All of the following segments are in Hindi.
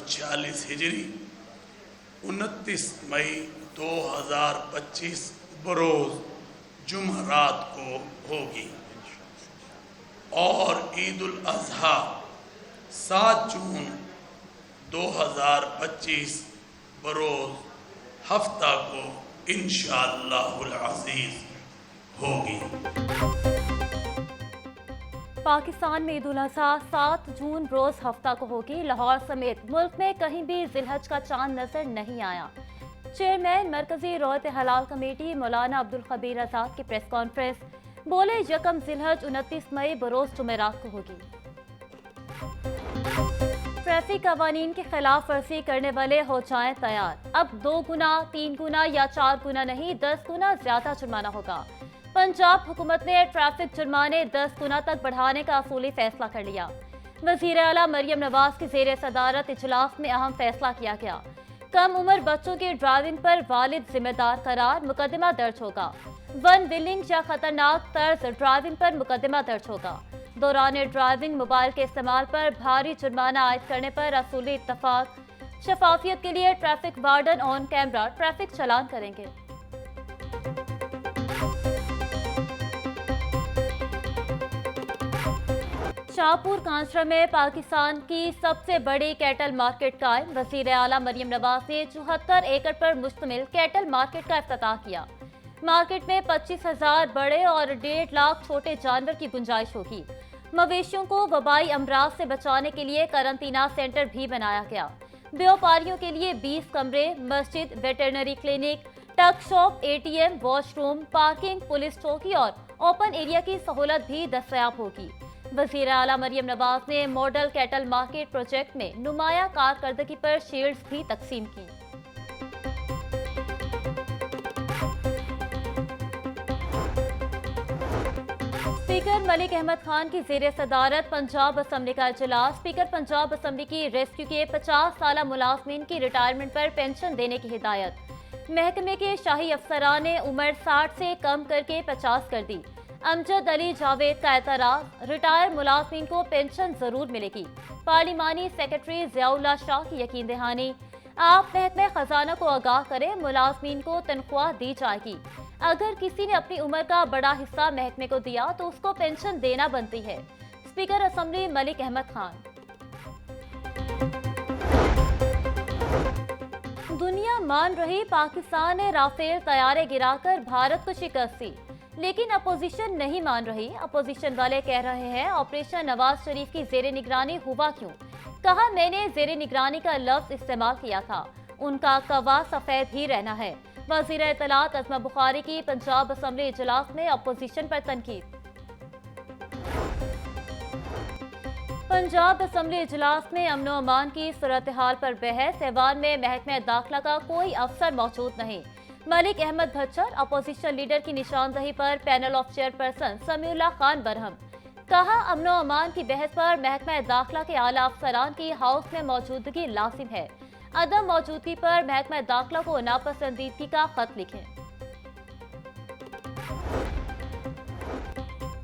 1440 हिजरी 29 मई 2025 बरोज़ जुमरात को होगी और ईद उल अज़हा 7 जून 2025 बरोज़ हफ्ता को इंशाअल्लाहुल अज़ीज़ होगी। पाकिस्तान में ईद उल अज़हा 7 जून रोज हफ्ता को होगी। लाहौर समेत मुल्क में कहीं भी जिलहज का चांद नजर नहीं आया। चेयरमैन मरकजी रोयत हलाल कमेटी मौलाना अब्दुल खबीर आजाद की प्रेस कॉन्फ्रेंस, बोले यकम जिलहज 29 मई बरोज जुमेरात को होगी। ट्रैफिक कवानीन की खिलाफ वर्जी करने वाले हो जाएं तैयार। अब 2 गुना, 3 गुना या 4 गुना नहीं, 10 गुना ज्यादा जुर्माना होगा। पंजाब हुकूमत ने ट्रैफिक जुर्माने 10 गुना तक बढ़ाने का असूली फैसला कर लिया। वज़ीर आला मरियम नवाज की ज़ेर सदारत इजलास में अहम फैसला किया गया। कम उम्र बच्चों की ड्राइविंग पर वालिद जिम्मेदार करार, मुकदमा दर्ज होगा। वन व्हीलिंग या खतरनाक तर्ज ड्राइविंग पर मुकदमा दर्ज होगा। दौरान ड्राइविंग मोबाइल के इस्तेमाल पर भारी जुर्माना आयद करने पर असूली इत्तफाक। शफाफियत के लिए traffic warden on camera traffic चालान करेंगे। शाहपुर कांसरा में पाकिस्तान की सबसे बड़ी कैटल मार्केट कायम। वज़ीर आला मरियम नवाज ने 74 एकड़ पर मुश्तमिल कैटल मार्केट का इफ्तिताह किया। मार्केट में 25,000 बड़े और 1.5 लाख छोटे जानवर की गुंजाइश होगी। मवेशियों को वबाई अमराज से बचाने के लिए करंतना सेंटर भी बनाया गया। व्यापारियों के लिए 20 कमरे, मस्जिद, वेटरनरी क्लिनिक, टक shop, ATM, washroom, parking, police चौकी और ओपन एरिया की सहूलत भी दस्तयाब होगी। वज़ीर आला मरियम नवाज ने मॉडल कैटल मार्केट प्रोजेक्ट में नुमाया कारकर्दगी पर शील्ड्स भी तकसीम की। स्पीकर मलिक अहमद खान की ज़ेर सदारत पंजाब असम्बली का इजलास। स्पीकर पंजाब असम्बली की रेस्क्यू के 50 साला मुलाजमीन की रिटायरमेंट पर पेंशन देने की हिदायत। महकमे के शाही अफसरान ने उम्र 60 से कम करके 50 कर दी। अमजद अली जावेद का एतराज, रिटायर मुलाजमीन को पेंशन जरूर मिलेगी। पार्लिमानी सेक्रेटरी ज़ियाउल्लाह शाह की यकीन दहानी। आप महकमे खजाना को आगाह करें, मुलाजमीन को तनख्वाह दी जाएगी। अगर किसी ने अपनी उम्र का बड़ा हिस्सा महकमे को दिया तो उसको पेंशन देना बनती है। Speaker assembly Malik Ahmad Khan. दुनिया मान रही पाकिस्तान ने राफेल तैयारे गिराकर भारत को शिकस्त दी, लेकिन अपोजिशन नहीं मान रही। अपोजिशन वाले कह रहे हैं ऑपरेशन नवाज शरीफ की जेर निगरानी हुआ क्यों। कहा मैंने जेर निगरानी का लफ्ज इस्तेमाल किया था, उनका कवा सफेद ही रहना है। वज़ीर इत्तलात अज़मा बुखारी की पंजाब असम्बली इजलास में अपोजिशन पर तनकीद। पंजाब असम्बली इजलास में अमनो अमान की सूरत हाल पर बहस। ऐवान में महकमे दाखिला का कोई अफसर मौजूद नहीं। मलिक अहमद भच्चर अपोजिशन लीडर की निशानदही पर panel of chairperson Samiullah Khan Barham. कहा अमनो अमान की बहस पर महकमा दाखिला के आला अफसरान की हाउस में मौजूदगी लाजिम है। अदम मौजूदगी पर महकमा दाखिला को नापसंदीदगी का खत लिखें।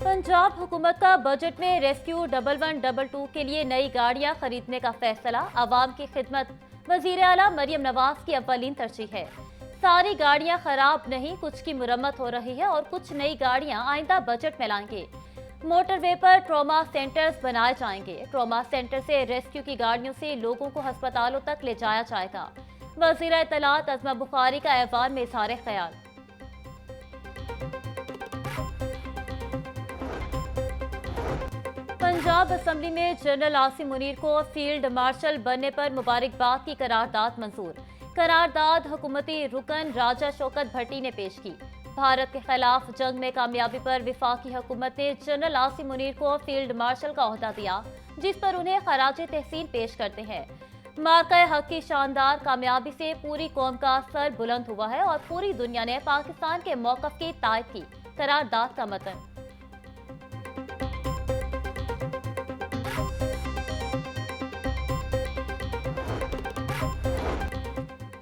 पंजाब हुकूमत का बजट में रेस्क्यू 1122 के लिए नई गाड़ियां खरीदने का फैसला। आवाम की खिदमत वज़ीर आला मरियम नवाज की अव्वलीन तरजीह है। सारी गाड़ियां खराब नहीं, कुछ की मुरम्मत हो रही है और कुछ नई गाड़ियां आइंदा बजट में लाएंगे। मोटरवे पर ट्रॉमा सेंटर्स बनाए जाएंगे। ट्रॉमा सेंटर से रेस्क्यू की गाड़ियों से लोगों को अस्पतालों तक ले जाया जाएगा। वज़ीर इत्तलात अज़मा बुखारी का ऐवान में इज़हार ख्याल। पंजाब असम्बली में जनरल आसिम मुनीर को फील्ड मार्शल बनने पर मुबारकबाद की करारदाद मंजूर। करारदाद हुकूमती रुकन राजा शौकत भट्टी ने पेश की। भारत के खिलाफ जंग में कामयाबी पर विफाकी हुकूमत ने जनरल आसिम मुनीर को फील्ड मार्शल का ओहदा दिया, जिस पर उन्हें खराजे तहसीन पेश करते हैं। मार्का हक की शानदार कामयाबी से पूरी कौम का सर बुलंद हुआ है और पूरी दुनिया ने पाकिस्तान के मौक़िफ़ की तायद की। करारदाद का मतन।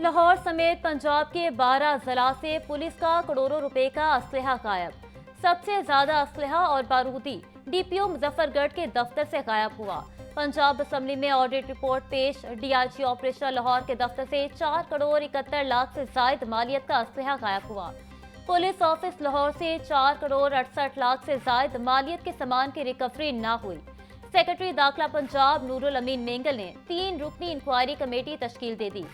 लाहौर समेत पंजाब के 12 जिला से पुलिस का करोड़ों रुपए का असलहा गायब। सबसे ज्यादा असलहा और बारूदी DPO मुजफ्फरगढ़ के दफ्तर से गायब हुआ। पंजाब असेंबली में ऑडिट रिपोर्ट पेश। डीआईजी ऑपरेशन लाहौर के दफ्तर से 4 करोड़ 71 लाख से जायद मालियत का असलहा गायब हुआ। पुलिस ऑफिस लाहौर से 4 करोड़ 68 लाख से जायद मालियत के सामान की रिकवरी न हुई। सेक्रेटरी दाखिला पंजाब नूरुल अमीन मेंगल ने 3 रुकनी इंक्वायरी कमेटी तश्कील दे दी।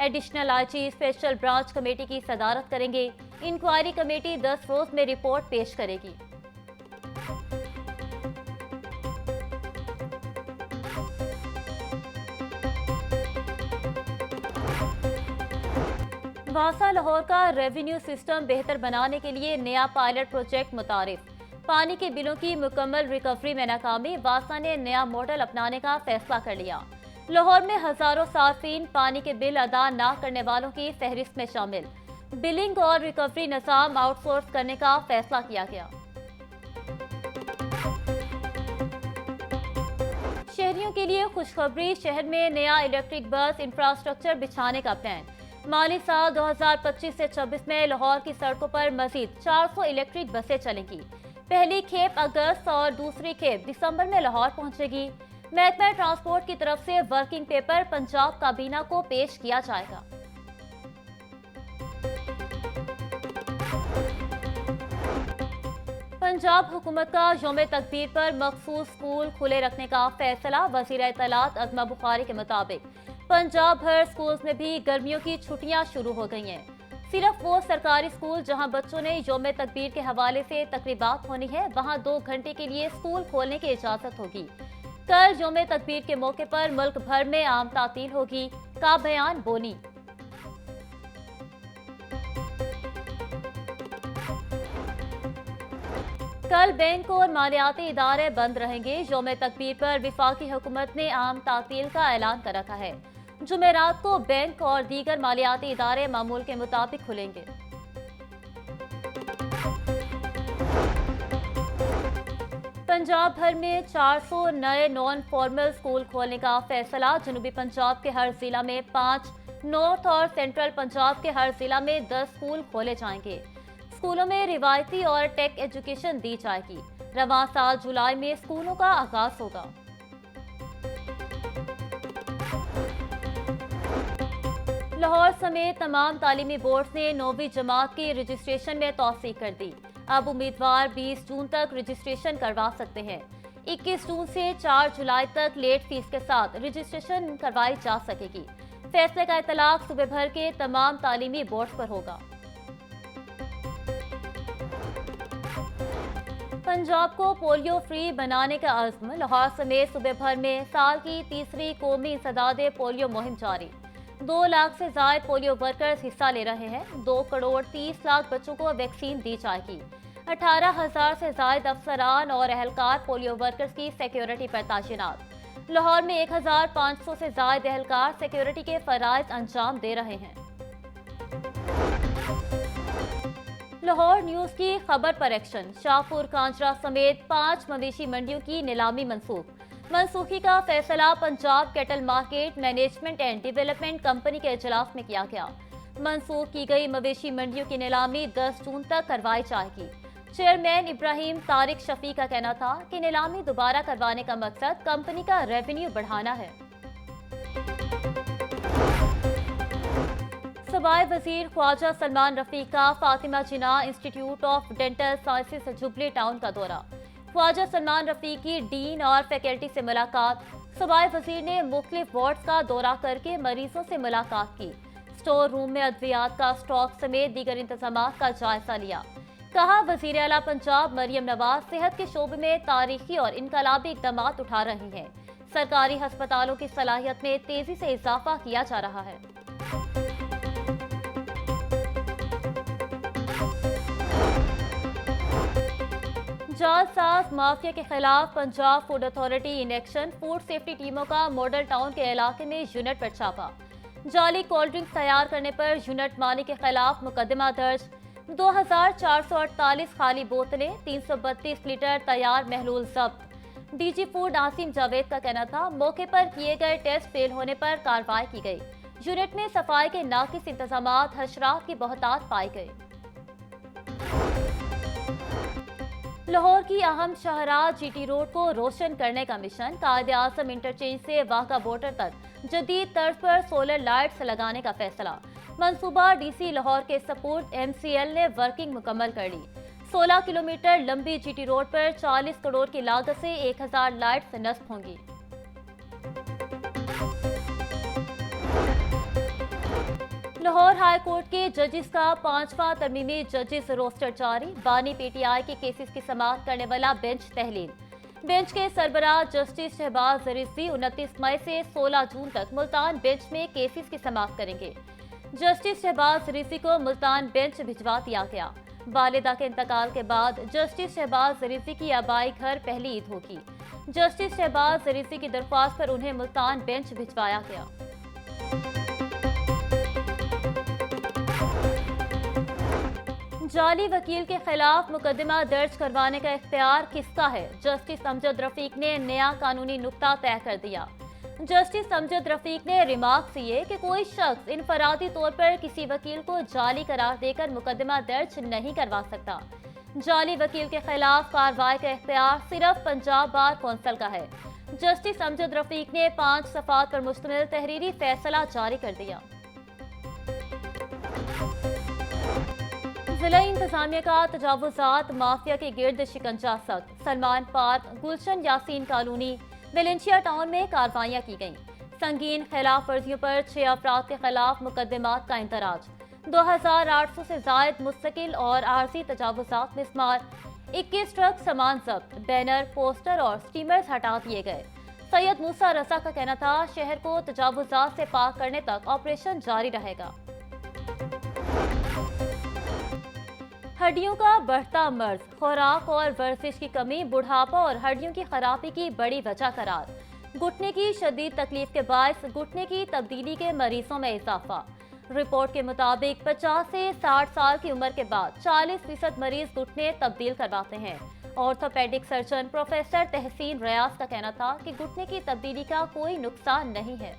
Additional IG special branch committee की सदारत करेंगे। इंक्वायरी कमेटी 10 रोज में रिपोर्ट पेश करेगी। वासा लाहौर का रेवेन्यू सिस्टम बेहतर बनाने के लिए नया पायलट प्रोजेक्ट मुतारिफ। पानी के बिलों की मुकम्मल रिकवरी में नाकामी, वासा ने नया मॉडल अपनाने का फैसला कर लिया। लाहौर में हजारों सार्फिन पानी के बिल अदा न करने वालों की फहरिस्त में शामिल। बिलिंग और रिकवरी निज़ाम आउटसोर्स करने का फैसला किया गया। शहरियों के लिए खुशखबरी, शहर में नया इलेक्ट्रिक बस इंफ्रास्ट्रक्चर बिछाने का प्लान। माली साल 2025 से 26 में लाहौर की सड़कों पर मजीद 400 इलेक्ट्रिक बसें चलेंगी। पहली खेप अगस्त और दूसरी खेप दिसंबर में लाहौर पहुंचेगी। महकमा ट्रांसपोर्ट की तरफ से वर्किंग पेपर पंजाब काबीना को पेश किया जाएगा। पंजाब हुकूमत का यौम तकबीर पर मखसूस स्कूल खुले रखने का फैसला। वज़ीर इत्तलात अज़मा बुखारी के मुताबिक पंजाब भर स्कूल्स में भी गर्मियों की छुट्टियां शुरू हो गई हैं। सिर्फ वो सरकारी स्कूल जहां बच्चों ने यौम तकबीर के हवाले से तकरीबात होनी है, वहां 2 घंटे के लिए स्कूल खोलने की इजाजत होगी। कल यौम तकबीर के मौके पर मुल्क भर में आम तातील होगी का बयान बोनी। कल बैंक और मालियाती इदारे बंद रहेंगे। यौम तकबीर पर विफाकी हुकूमत ने आम तातील का ऐलान कर रखा है। जुमेरात को बैंक और दीगर मालियाती इदारे मामूल के मुताबिक खुलेंगे। पंजाब भर में 400 नए नॉन फॉर्मल स्कूल खोलने का फैसला। जनूबी पंजाब के हर जिला में 5, नॉर्थ और सेंट्रल पंजाब के हर जिला में 10 स्कूल खोले जाएंगे। स्कूलों में रिवायती और टेक एजुकेशन दी जाएगी। रवां साल जुलाई में स्कूलों का आगाज होगा। लाहौर समेत तमाम तालीमी बोर्ड ने 9वीं जमात की रजिस्ट्रेशन में तौसीक कर दी। अब उम्मीदवार 20 जून तक रजिस्ट्रेशन करवा सकते हैं। 21 जून से 4 जुलाई तक लेट फीस के साथ रजिस्ट्रेशन करवाई जा सकेगी। फैसले का इतलाक सूबे भर के तमाम तालीमी बोर्ड पर होगा। पंजाब को पोलियो फ्री बनाने का अज़्म। लाहौर समेत सूबे भर में साल की तीसरी कौमी इंसदादे पोलियो मुहिम जारी। 2 लाख से ज्यादा पोलियो वर्कर्स हिस्सा ले रहे हैं। 2 करोड़ 30 लाख बच्चों को वैक्सीन दी जाएगी। 18,000 से ज्यादा अफसरान और एहलकार पोलियो वर्कर्स की सिक्योरिटी पर तैनात। लाहौर में 1,500 से ज्यादा एहलकार सिक्योरिटी के फराइज अंजाम दे रहे हैं। लाहौर न्यूज की खबर पर एक्शन। शाहपुर कांजरा समेत 5 मवेशी मंडियों की नीलामी मनसूख। मनसूखी का फैसला Punjab cattle market management and development company के इजलास में किया गया। मनसूख की गई मवेशी मंडियों की नीलामी 10 जून तक करवाई जाएगी। चेयरमैन इब्राहिम तारिक शफी का कहना था कि नीलामी दोबारा करवाने का मकसद कंपनी का रेवेन्यू बढ़ाना है। सूबाई वजीर ख्वाजा सलमान रफीक का Fatima Jinnah institute of dental sciences jubilee town का दौरा। ख्वाजा सलमान रफीक की डीन और फैकल्टी से मुलाकात। सूबाई वजीर ने मुख्तलिफ वार्ड्स का दौरा करके मरीजों से मुलाकात की। स्टोर रूम में अद्वियात का स्टॉक समेत दीगर इंतजामात का जायजा लिया। कहा, वजीर आला पंजाब मरियम नवाज सेहत के शोबे में तारीखी और इनकलाबी इकदाम उठा रही हैं। सरकारी अस्पतालों की सलाहियत में तेजी से इजाफा किया जा रहा है। जालसाज माफिया के खिलाफ Punjab food authority in action. Food safety टीमों का मॉडल टाउन के इलाके में यूनिट पर छापा। जाली कोल्ड ड्रिंक्स तैयार करने पर यूनिट मालिक के खिलाफ मुकदमा दर्ज। 2448 खाली बोतलें, 332 लीटर तैयार महलूल जब्त। डीजी फूड आसिम जावेद का कहना था, मौके पर किए गए टेस्ट फेल होने पर कार्रवाई की गई। यूनिट में सफाई के नाकिस इंतजामात, हशरात की बहुतात पाई गई। लाहौर की अहम शाहराह जीटी रोड को रोशन करने का मिशन, कायदे आजम इंटरचेंज से वाघा बॉर्डर तक जदीद तर्ज पर सोलर लाइट्स लगाने का फैसला। मंसूबा डीसी लाहौर के सपोर्ट MCL ने वर्किंग मुकम्मल कर ली। 16 किलोमीटर लंबी जीटी रोड पर 40 करोड़ की लागत से 1000 लाइट्स नस्ब होंगी। लाहौर हाई कोर्ट के जजेस का 5वां तरमीमी जजेस रोस्टर जारी। बानी PTI के केसेस की समाअत करने वाला बेंच तहलील। बेंच के सरबराह जस्टिस शहबाज रिजवी 29 मई से 16 जून तक मुल्तान बेंच में केसेस की समाअत करेंगे। जस्टिस शहबाज रिजवी को मुल्तान बेंच भिजवा दिया गया। वालिदा के इंतकाल के बाद जस्टिस शहबाज रिजवी की आबाई घर पहली ईद होगी। जस्टिस शहबाज रिजवी की दरख्वास्त पर उन्हें मुल्तान बेंच भिजवाया गया। जाली वकील के खिलाफ मुकदमा दर्ज करवाने का इख्तियार किसका है? जस्टिस अमजद रफीक ने नया कानूनी नुक्ता तय कर दिया। जस्टिस अमजद रफीक ने रिमार्क किए कि कोई शख्स इनफरादी तौर पर किसी वकील को जाली करार देकर मुकदमा दर्ज नहीं करवा सकता। जाली वकील के खिलाफ कार्रवाई का इख्तियार सिर्फ पंजाब बार कौंसिल का है। जस्टिस अमजद रफीक ने 5 सफ़ात पर मुश्तमिल तहरीरी फैसला जारी कर दिया। जिला इंतजामिया का तजावुजात माफिया के गिर्द शिकंजा सख्त। सलमान पार्क, गुलशन यासीन कॉलोनी, वेलेंशिया टाउन में कार्रवाइयाँ की गईं। संगीन खिलाफ वर्जियों पर 6 अफराद के खिलाफ मुकदमात का इंदराज। 2800 से जायद मुस्तकिल और आर्जी तजावुजात में शुमार। 21 ट्रक सामान जब्त। बैनर, पोस्टर और स्टीमर्स हटा दिए गए। सैयद मूसा रजा का कहना था शहर को तजावुजात से पाक करने तक ऑपरेशन जारी रहेगा। हड्डियों का बढ़ता मर्ज, खुराक और वर्जिश की कमी बुढ़ापा और हड्डियों की खराबी की बड़ी वजह करार। घुटने की शदीद तकलीफ के बायस घुटने की तब्दीली के मरीजों में इजाफा। रिपोर्ट के मुताबिक 50 से 60 साल की उम्र के बाद 40% मरीज घुटने तब्दील करवाते हैं। ऑर्थोपेडिक सर्जन प्रोफेसर तहसीन रियाज का कहना था कि घुटने की तब्दीली का कोई नुकसान नहीं है।